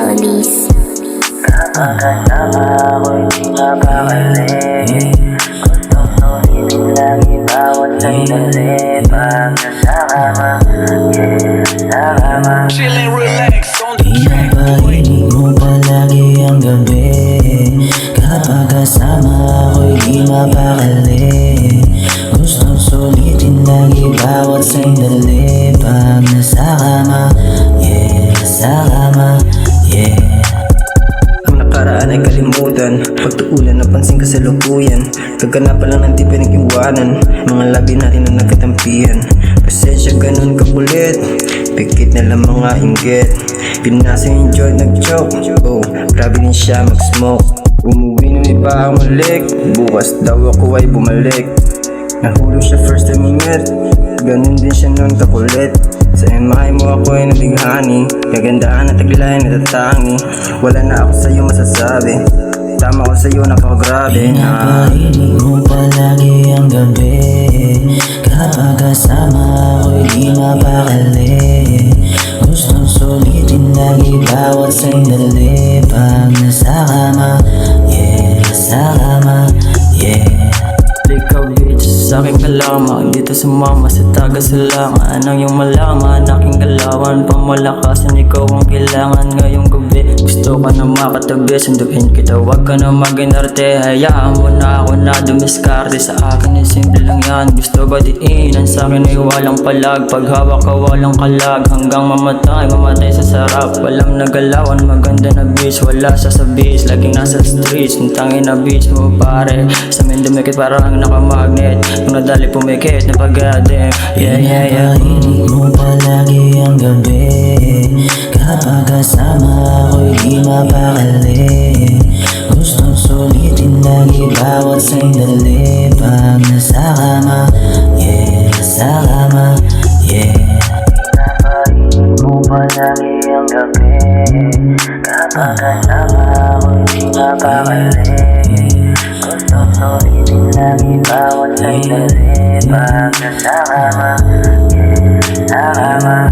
Melodies. Kapag kasama ako'y di mapakali. Gustong sulitin lagi bawat sandali. Pag nasama, nasama. Chillin', relax on the track. Pinapahinig mo palagi ang gabi. Kapag kasama ako'y di mapakali. Gustong sulitin lagi bawat sandali. Pag nasakama, nasakama, Ang nakaraan ay kalimutan, pagtuulan napansin kasalukuyan. Kaganapan lang ng di pinag-iwanan, mga labi natin ang nagkatampihan. Pasensya ganun kakulit, pikit na lang mga inggit. Pinasa yung joint nag-joke, oh, grabe din siya mag-smoke. Umuwi na may baang malik, bukas daw ako ay bumalik. Nahulog siya first time ingat, ganun din siya nun kakulit. Sa MI mo ako ay nabighani, kagandahan at taglayan at tatangi. Wala na ako sa'yo masasabi, tama ko sa'yo napakagrabe. Pinapahinig mo palagi ang gabi. Kapag kasama ako'y di mapakali. Gustong sulitin lagi bawat sandali. Pag nasakama, nasakama, Ikaw bitch, sa aking kalaman. Dito sumama sa taga-salangan. Ang iyong malaman, aking galawan. Pamalakasan, ikaw ang kailangan ngayong gabi. Gusto ka na makatabi, sunduin kita, wag ka na mag-inarte. Hayaan mo na ako na dumiskarte. Sa akin ay simple lang yan, gusto ba diinan? Sa akin ay walang palag, paghawak ka walang kalag. Hanggang mamatay, mamatay sa sarap. Walang nagalawan, maganda na bitch. Wala siya sa beach, laging nasa streets. Ang tangin na bitch mo pare, sa amin dumikit parang nakamagnet. Nung nadali pumikit na pag-adem. Pinapahinig mo palagi ang gabi. Kapag kasama ako'y di mapakali. Gustong sulitin lagi bawat sandali. Pag nasakama, nasakama, Pinapahinig mo palagi ang gabi. Kapag kasama ako'y di mapakali. Gustong sulitin lagi bawat sandali. Pag nasakama, nasakama.